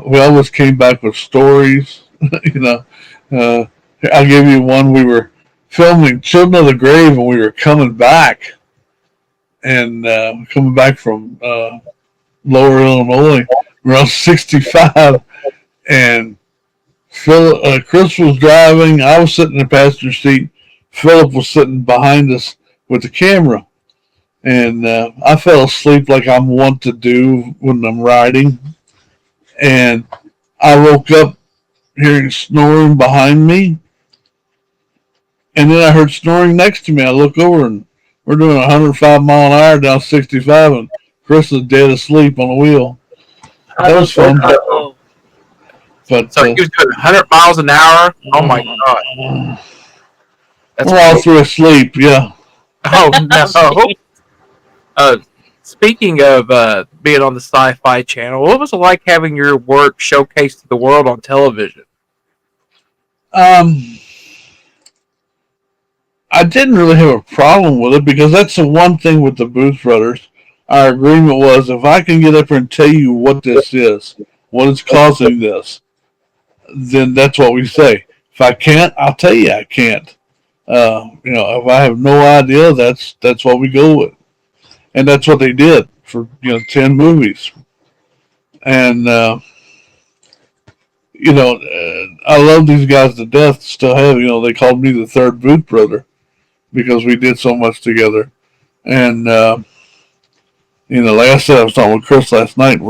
Speaker 6: We always came back with stories. I'll give you one. We were filming Children of the Grave, and we were coming back. And coming back from Lower Illinois, we're on 65, and Chris was driving. I was sitting in the passenger seat. Philip was sitting behind us with the camera, and I fell asleep like I'm wont to do when I'm riding. And I woke up hearing snoring behind me, and then I heard snoring next to me. I look over, and we're doing 105 mile an hour down 65, and Chris is dead asleep on the wheel. That was fun. But
Speaker 3: So he was doing 100 miles an hour. Oh my god, that's
Speaker 6: we're all
Speaker 3: crazy.
Speaker 6: through asleep. Yeah.
Speaker 3: Oh no. Speaking of being on the SyFy Channel, what was it like having your work showcased to the world on television?
Speaker 6: Um, I didn't really have a problem with it because that's the one thing with the Booth Brothers. Our agreement was if I can get up here and tell you what this is, what is causing this, then that's what we say. If I can't, I'll tell you I can't. If I have no idea, that's what we go with, and that's what they did for 10 movies. And I love these guys to death. Still have they called me the third Booth brother because we did so much together. And like I said, I was talking with Chris last night.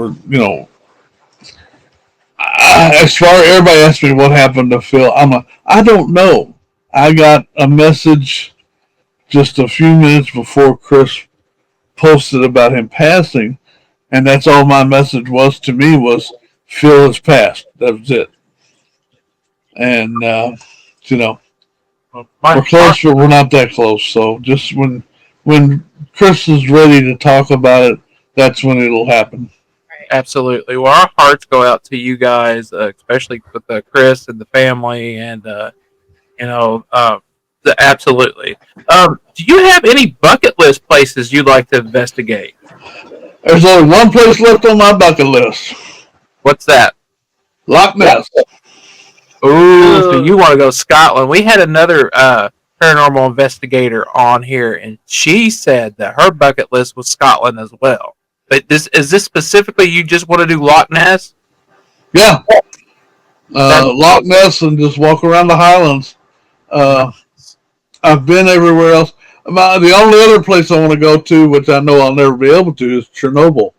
Speaker 6: As far as everybody asked me what happened to Phil, I don't know. I got a message just a few minutes before Chris posted about him passing, and that's all my message was to me was Phil has passed. That was it. And we're close, but we're not that close. So just when Chris is ready to talk about it, that's when it'll happen.
Speaker 3: Absolutely. Well, our hearts go out to you guys, especially with Chris and the family, and absolutely. Do you have any bucket list places you'd like to investigate?
Speaker 6: There's only one place left on my bucket list.
Speaker 3: What's that?
Speaker 6: Loch Ness.
Speaker 3: Ooh, so you want to go Scotland? We had another paranormal investigator on here, and she said that her bucket list was Scotland as well. But is this specifically you just want to do Loch Ness?
Speaker 6: Yeah. Loch Ness and just walk around the Highlands. I've been everywhere else. The only other place I want to go to, which I know I'll never be able to, is Chernobyl.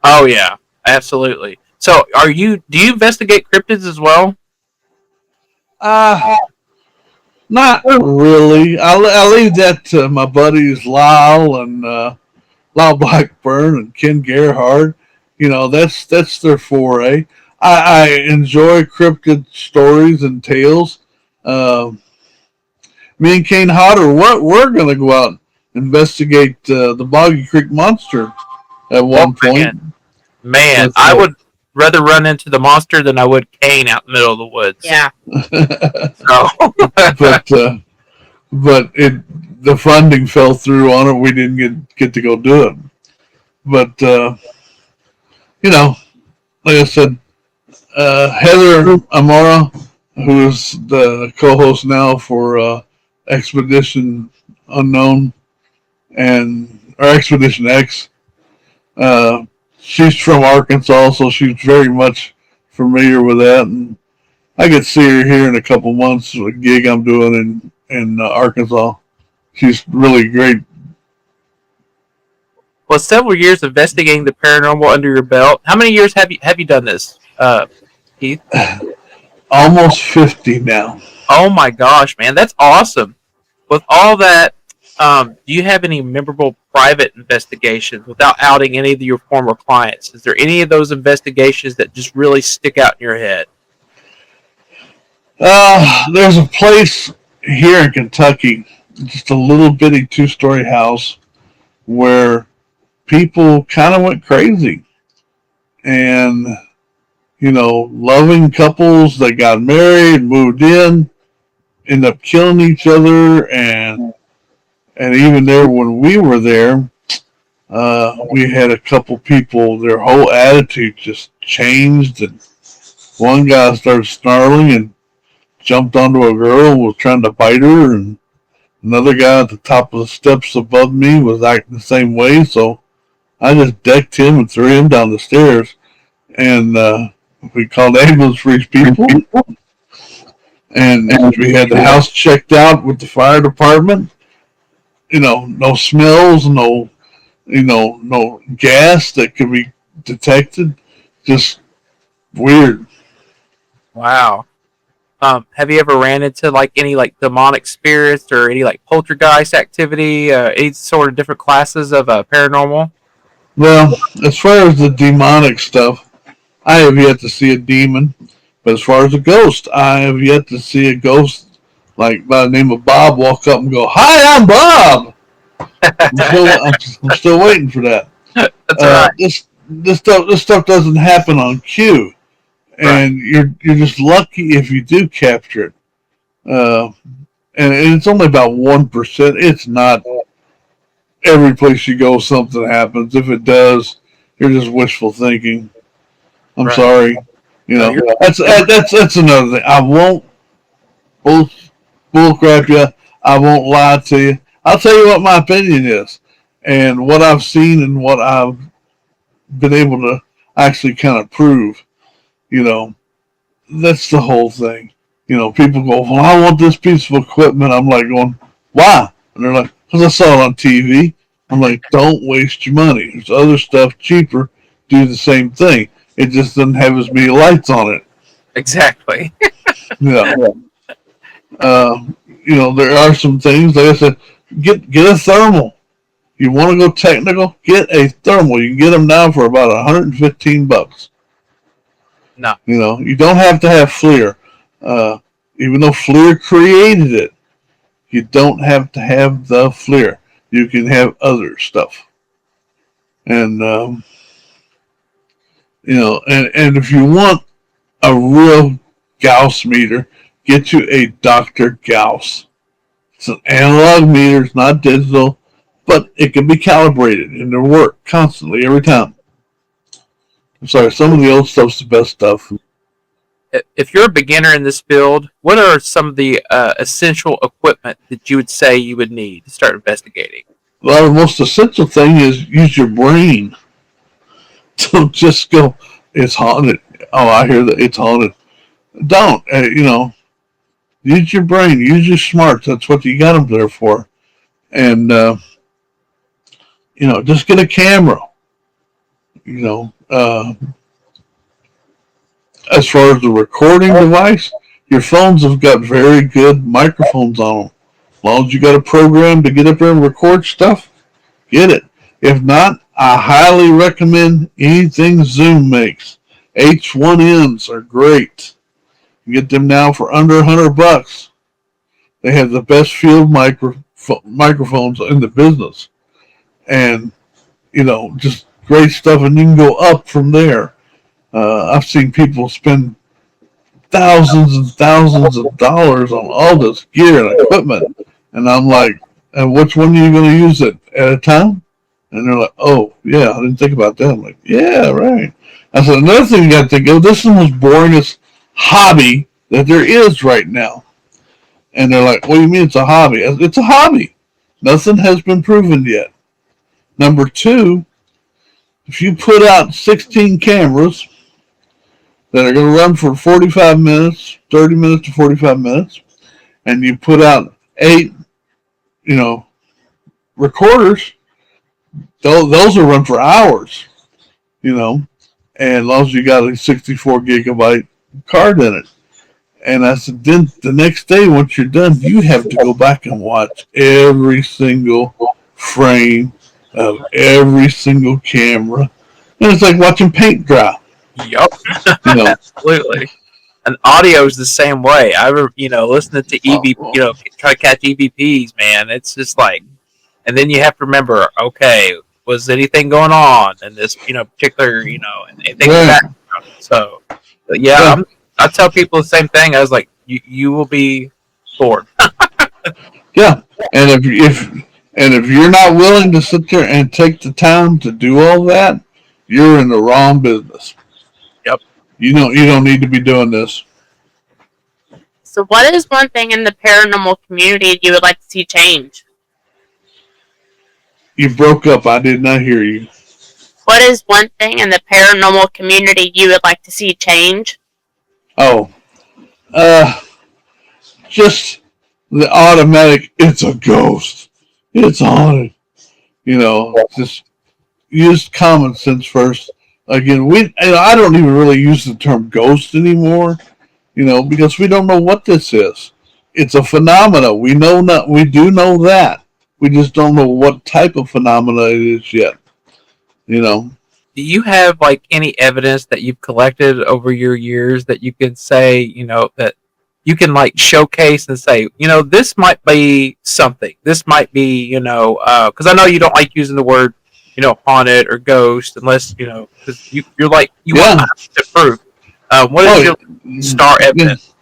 Speaker 3: Oh yeah, absolutely. So, do you investigate cryptids as well?
Speaker 6: Not really. I leave that to my buddies Lyle and Lyle Blackburn and Ken Gerhard. That's their foray. I enjoy cryptid stories and tales. Me and Kane Hodder, we're going to go out and investigate the Boggy Creek Monster at one point.
Speaker 3: Man, I would rather run into the monster than I would Kane out in the middle of the woods.
Speaker 4: Yeah.
Speaker 6: But the funding fell through on it. We didn't get to go do it. But like I said, Heather Amara, who is the co-host now for Expedition Unknown or Expedition X. She's from Arkansas, so she's very much familiar with that. And I could see her here in a couple months with a gig I'm doing in Arkansas. She's really great.
Speaker 3: Well, several years investigating the paranormal under your belt. How many years have you done this, Keith?
Speaker 6: Almost 50 now.
Speaker 3: Oh my gosh, man, that's awesome. With all that, do you have any memorable private investigations without outing any of your former clients? Is there any of those investigations that just really stick out in your head?
Speaker 6: There's a place here in Kentucky, just a little bitty 2-story house where people kind of went crazy. And, loving couples that got married, moved in, end up killing each other, and even there when we were there, we had a couple people, their whole attitude just changed, and one guy started snarling and jumped onto a girl and was trying to bite her, and another guy at the top of the steps above me was acting the same way, so I just decked him and threw him down the stairs, and we called ambulance for these people. And we had the house checked out with the fire department. No smells, no gas that could be detected. Just weird.
Speaker 3: Wow. Have you ever ran into any demonic spirits or any poltergeist activity? Any sort of different classes of paranormal?
Speaker 6: Well, as far as the demonic stuff, I have yet to see a demon. But as far as a ghost, I have yet to see a ghost like by the name of Bob walk up and go, "Hi, I'm Bob." I'm still waiting for that.
Speaker 3: That's right.
Speaker 6: This stuff doesn't happen on cue, and you're just lucky if you do capture it. And it's only about 1%. It's not every place you go something happens. If it does, you're just wishful thinking. I'm sorry. That's another thing. I won't bull crap you. I won't lie to you. I'll tell you what my opinion is, and what I've seen, and what I've been able to actually kind of prove. That's the whole thing. People go, "Well, I want this piece of equipment." I'm like going, "Why?" And they're like, "Because I saw it on TV." I'm like, "Don't waste your money. There's other stuff cheaper. Do the same thing. It just doesn't have as many lights on it."
Speaker 3: Exactly.
Speaker 6: There are some things, like I said, get a thermal. You want to go technical? Get a thermal. You can get them now for about $115.
Speaker 3: No.
Speaker 6: You don't have to have FLIR. Even though FLIR created it, you don't have to have the FLIR. You can have other stuff. And, and if you want a real Gauss meter, get you a Dr. Gauss. It's an analog meter. It's not digital, but it can be calibrated and it'll work constantly every time. I'm sorry, some of the old stuff's the best stuff.
Speaker 3: If you're a beginner in this field, what are some of the essential equipment that you would say you would need to start investigating?
Speaker 6: Well, the most essential thing is use your brain. Don't just go, "It's haunted." Oh, I hear that it's haunted. Don't. Use your brain. Use your smarts. That's what you got them there for. And, just get a camera. As far as the recording device, your phones have got very good microphones on them. As long as you got a program to get up there and record stuff, get it. If not, I highly recommend anything Zoom makes. H1Ns are great. You get them now for under $100. They have the best field microphones in the business. And, just great stuff, and you can go up from there. I've seen people spend thousands and thousands of dollars on all this gear and equipment, and I'm like, "And which one are you going to use it at a time?" And they're like, "Oh, yeah, I didn't think about that." I'm like, "Yeah, right." I said, another thing you got to think of, this is the most boringest hobby that there is right now. And they're like, "What do you mean it's a hobby?" I said, "It's a hobby. Nothing has been proven yet." Number two, if you put out 16 cameras that are going to run for 45 minutes, 30 minutes to 45 minutes, and you put out 8, recorders, those will run for hours, and as long as you got a 64 gigabyte card in it. And I said, then the next day, once you're done, you have to go back and watch every single frame of every single camera. And it's like watching paint dry.
Speaker 3: Yup. Absolutely. And audio is the same way. Listening to try to catch EVPs, man. It's just like, and then you have to remember, okay, was anything going on in this, particular, and things like that. So, yeah. I tell people the same thing. I was like, you will be bored.
Speaker 6: Yeah, and if you're not willing to sit there and take the time to do all that, you're in the wrong business.
Speaker 3: Yep.
Speaker 6: You don't need to be doing this.
Speaker 4: So what is one thing in the paranormal community you would like to see change?
Speaker 6: You broke up. I did not hear you.
Speaker 4: What is one thing in the paranormal community you would like to see change?
Speaker 6: Oh, just the automatic, "It's a ghost. It's haunted." Just use common sense first. Again, I don't even really use the term ghost anymore, because we don't know what this is. It's a phenomena. We do know that. We just don't know what type of phenomena it is yet.
Speaker 3: Do Do you have like any evidence that you've collected over your years that you can say, you know, that you can like showcase and say, you know, this might be something. This might be, you know, because I know you don't like using the word, you know, haunted or ghost unless, you know, because you're like, you want to prove. What is your star evidence?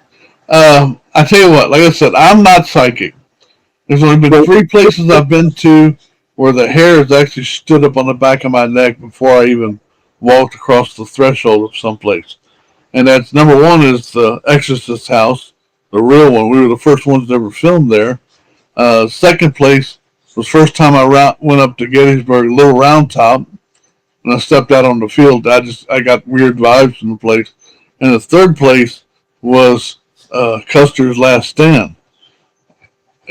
Speaker 6: I tell you what, like I said, I'm not psychic. There's only been 3 places I've been to where the hair has actually stood up on the back of my neck before I even walked across the threshold of someplace. And that's number 1 is the Exorcist house, the real one. We were the first ones to ever film there. Second place was the first time I went up to Gettysburg, Little Round Top, and I stepped out on the field. I got weird vibes from the place. And the third place was Custer's Last Stand.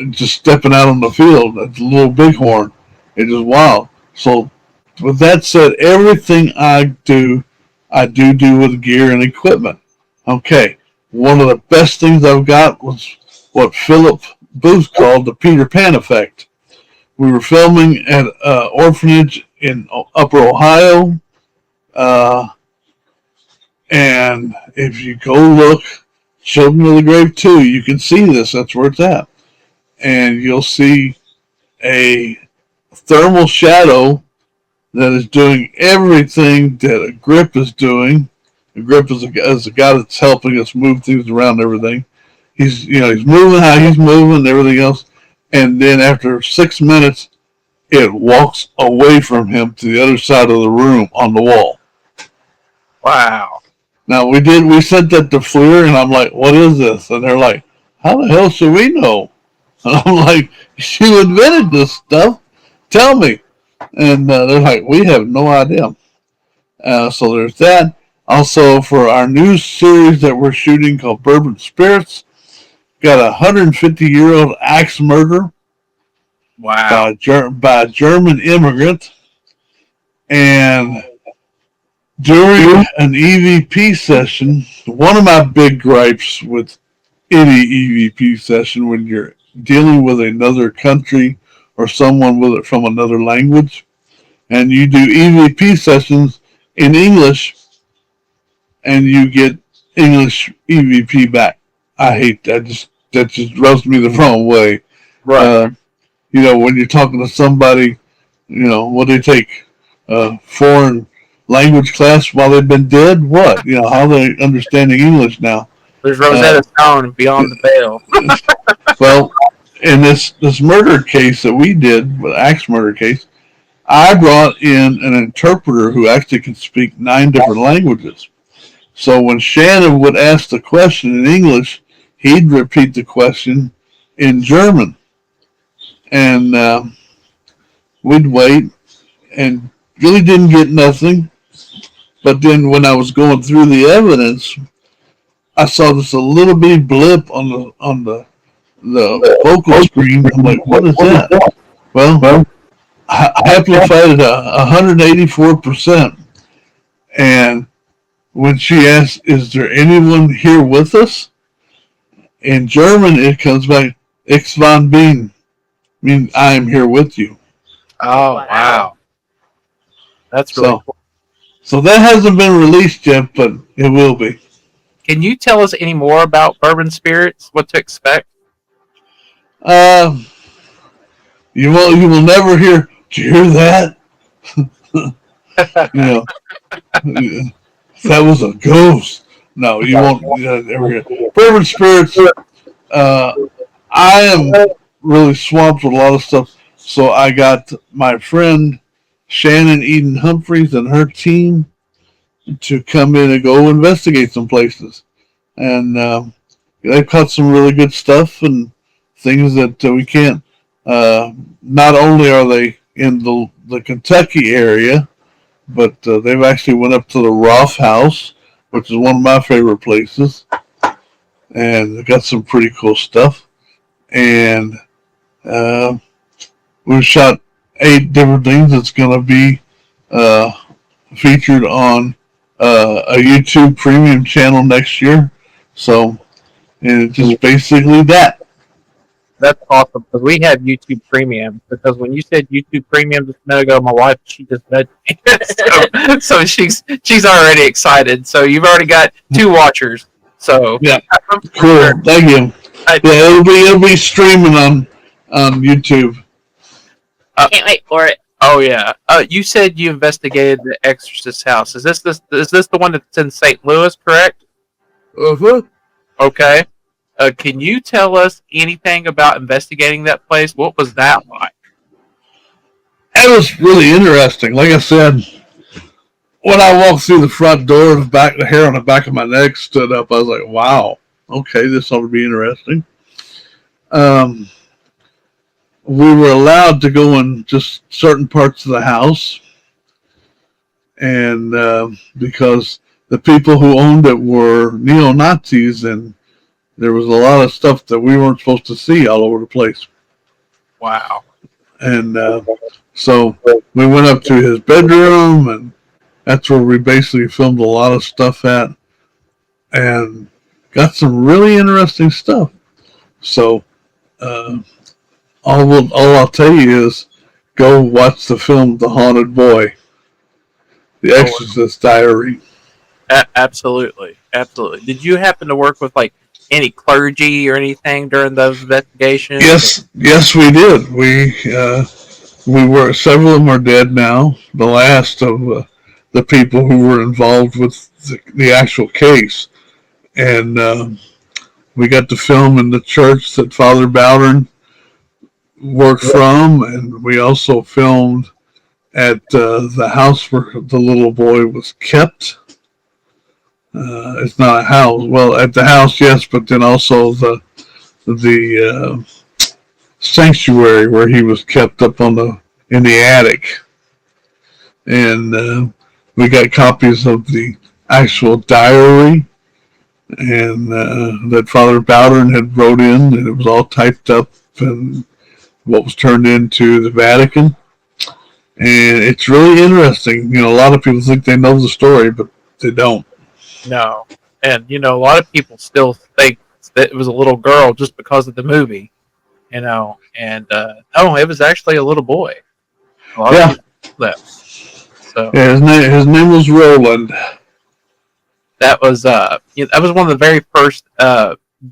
Speaker 6: Just stepping out on the field, that's a little bighorn. It is wild. So, with that said, everything I do with gear and equipment. Okay, one of the best things I've got was what Philip Booth called the Peter Pan effect. We were filming at an orphanage in Upper Ohio, and if you go look, Children of the Grave II, you can see this. That's where it's at. And you'll see a thermal shadow that is doing everything that a grip is doing. A grip is a guy that's helping us move things around and everything. He's moving how he's moving and everything else. And then after 6 minutes, it walks away from him to the other side of the room on the wall.
Speaker 3: Wow.
Speaker 6: Now we sent that to FLIR, and I'm like, what is this? And they're like, how the hell should we know? And I'm like, you invented this stuff. Tell me. And they're like, we have no idea. So there's that. Also, for our new series that we're shooting called Bourbon Spirits, got a 150-year-old axe murder.
Speaker 3: Wow.
Speaker 6: By a German immigrant. And during an EVP session, one of my big gripes with any EVP session when you're dealing with another country or someone with it from another language, and you do EVP sessions in English, and you get English EVP back. I hate that. That just rubs me the wrong way.
Speaker 3: Right.
Speaker 6: When you're talking to somebody, what they take foreign language class while they've been dead. What? How are they understanding English now?
Speaker 3: There's Rosetta Stone beyond the veil.
Speaker 6: Well, in this murder case that we did, the axe murder case, I brought in an interpreter who actually can speak 9 different languages. So when Shannon would ask the question in English, he'd repeat the question in German. And we'd wait and really didn't get nothing. But then when I was going through the evidence, I saw this a little bitty blip on the vocal screen. I'm like, what is that? Well, I amplified it 184%. And when she asked, is there anyone here with us? In German, it comes back, Ich van bin, meaning I am here with you.
Speaker 3: Oh, wow. That's really cool.
Speaker 6: So that hasn't been released yet, but it will be.
Speaker 3: Can you tell us any more about Bourbon Spirits? What to expect?
Speaker 6: You will never hear. Did you hear that? That was a ghost. No, you won't ever hear. Bourbon Spirits. I am really swamped with a lot of stuff, so I got my friend Shannon Eden Humphreys and her team to come in and go investigate some places. And they've caught some really good stuff and things that we can't. Not only are they in the Kentucky area, but they've actually went up to the Roth House, which is one of my favorite places. And they got some pretty cool stuff. And we've shot 8 different things that's going to be featured on a YouTube premium channel next year. So, and it's just basically that.
Speaker 3: That's awesome because we have YouTube Premium. Because when you said YouTube Premium just a minute ago, my wife she just met me, so she's already excited. So you've already got 2 watchers. So
Speaker 6: Yeah, cool. Thank you. Yeah, it'll be streaming on YouTube.
Speaker 4: Can't wait for it.
Speaker 3: Oh yeah. You said you investigated the Exorcist house. Is this the one that's in St. Louis? Correct.
Speaker 6: Uh-huh.
Speaker 3: Okay. Can you tell us anything about investigating that place? What was that like?
Speaker 6: It was really interesting. Like I said, when I walked through the front door, the hair on the back of my neck stood up. I was like, wow, okay, this ought to be interesting. We were allowed to go in just certain parts of the house. And because the people who owned it were neo-Nazis, and there was a lot of stuff that we weren't supposed to see all over the place.
Speaker 3: Wow.
Speaker 6: And so we went up to his bedroom, and that's where we basically filmed a lot of stuff at, and got some really interesting stuff. So all I'll tell you is go watch the film The Haunted Boy, The Exorcist Diary.
Speaker 3: Absolutely. Did you happen to work with like any clergy or anything during those investigations?
Speaker 6: Yes, we did. We were, several of them are dead now. The last of the people who were involved with the actual case, and we got to film in the church that Father Bowden worked from, and we also filmed at the house where the little boy was kept. It's not a house. Well, at the house, yes, but then also the sanctuary where he was kept up in the attic, and we got copies of the actual diary, and that Father Bowden had wrote in, and it was all typed up and what was turned into the Vatican. And it's really interesting. You know, a lot of people think they know the story, but they don't.
Speaker 3: No. And, a lot of people still think that it was a little girl just because of the movie, and, no, it was actually a little boy. A lot of people that. So,
Speaker 6: yeah, his name was Roland.
Speaker 3: That was, that was one of the very first,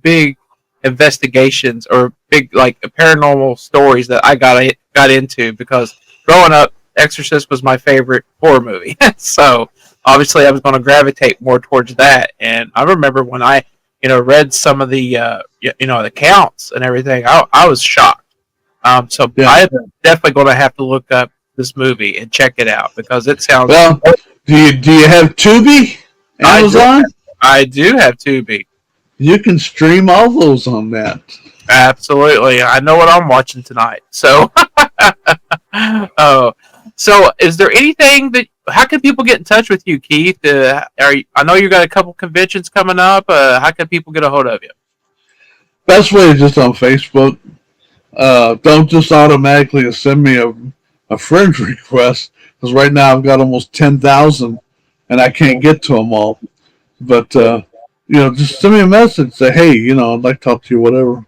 Speaker 3: big investigations or big, like, paranormal stories that I got into, because growing up, Exorcist was my favorite horror movie. So, obviously I was going to gravitate more towards that. And I remember when I, read some of the, the accounts and everything, I was shocked. I'm definitely going to have to look up this movie and check it out, because it sounds...
Speaker 6: Well, do you have Tubi? Amazon?
Speaker 3: I do have Tubi.
Speaker 6: You can stream all those on that.
Speaker 3: Absolutely. I know what I'm watching tonight. So, so is there anything how can people get in touch with you, Keith? I know you got a couple conventions coming up. How can people get a hold of you?
Speaker 6: Best way is just on Facebook. Don't just automatically send me a friend request, because right now I've got almost 10,000 and I can't get to them all. But, just send me a message. Say, hey, I'd like to talk to you, whatever.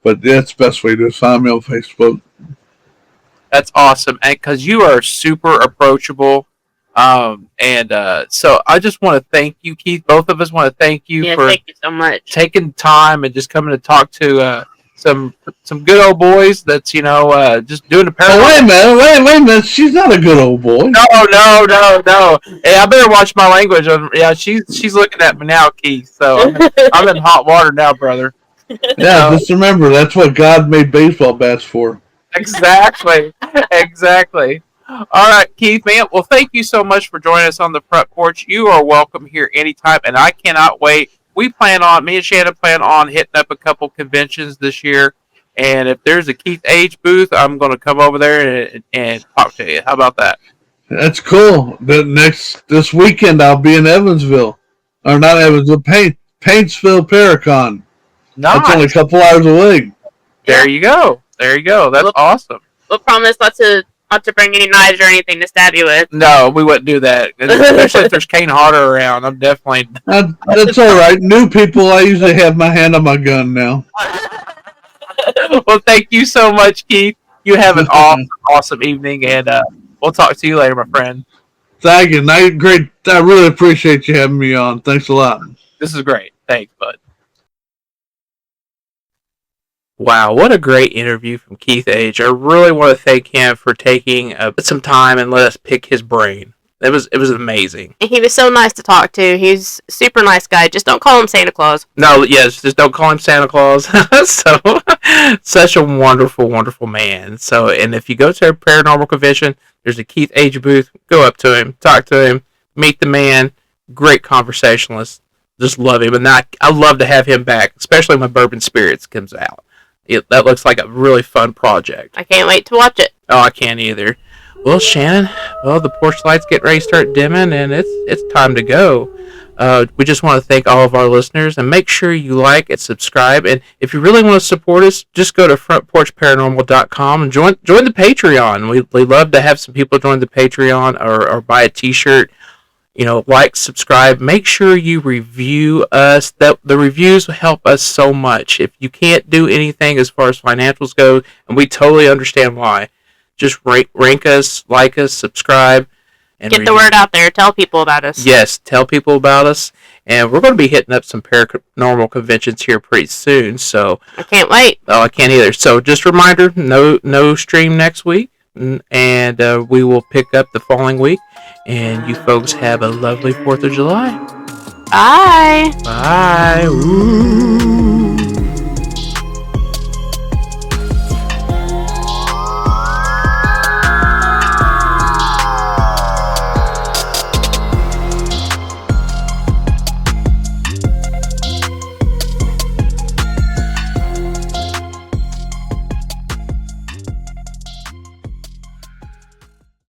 Speaker 6: But that's the best way to find me on Facebook.
Speaker 3: That's awesome. And because you are super approachable. So I just want to thank you, Keith. Both of us want to thank you for
Speaker 4: thank you so much.
Speaker 3: taking time and just coming to talk to some good old boys that's just doing the paranormal.
Speaker 6: Oh, wait a minute. She's not a good old boy.
Speaker 3: No. Hey, I better watch my language. Yeah, she's looking at me now, Keith. So I'm in hot water now, brother.
Speaker 6: Yeah, just remember, that's what God made baseball bats for.
Speaker 3: Exactly. All right, Keith, man. Well, thank you so much for joining us on the Front Porch. You are welcome here anytime, and I cannot wait. Me and Shannon plan on hitting up a couple conventions this year, and if there's a Keith Age booth, I'm going to come over there and talk to you. How about that?
Speaker 6: That's cool. This weekend, I'll be in Evansville. Or not Evansville, Paintsville Paracon.
Speaker 3: Nice.
Speaker 6: That's only a couple hours away.
Speaker 3: There you go. That's awesome.
Speaker 4: We'll promise not to bring any knives or anything to stab you with.
Speaker 3: No, we wouldn't do that. Especially if there's Kane Hodder around. I'm definitely...
Speaker 6: That's all right. New people, I usually have my hand on my gun now.
Speaker 3: Well, thank you so much, Keith. You have an awesome evening, and we'll talk to you later, my friend.
Speaker 6: Thank you. Great. I really appreciate you having me on. Thanks a lot.
Speaker 3: This is great. Thanks, bud. Wow, what a great interview from Keith Age. I really want to thank him for taking some time and let us pick his brain. It was amazing.
Speaker 4: And he was so nice to talk to. He's a super nice guy. Just don't call him Santa Claus.
Speaker 3: No, yes, just don't call him Santa Claus. So, such a wonderful, wonderful man. So, and if you go to a paranormal convention, there's a Keith Age booth. Go up to him, talk to him, meet the man. Great conversationalist. Just love him. And I love to have him back, especially when Bourbon Spirits comes out. That looks like a really fun project.
Speaker 4: I can't wait to watch it.
Speaker 3: Oh, I can't either. Well, Shannon, the porch lights get ready to start dimming, and it's time to go. We just want to thank all of our listeners, and make sure you like and subscribe. And if you really want to support us, just go to frontporchparanormal.com and join the Patreon. We love to have some people join the Patreon or buy a T-shirt. Like, subscribe. Make sure you review us. The reviews help us so much. If you can't do anything as far as financials go, and we totally understand why, just rank us, like us, subscribe, and
Speaker 4: get the word out there. Tell people about us.
Speaker 3: Yes, tell people about us. And we're going to be hitting up some paranormal conventions here pretty soon. So
Speaker 4: I can't wait.
Speaker 3: Oh, I can't either. So just a reminder, no stream next week, and we will pick up the following week. And you folks have a lovely 4th of July.
Speaker 4: Bye.
Speaker 3: Bye. Ooh.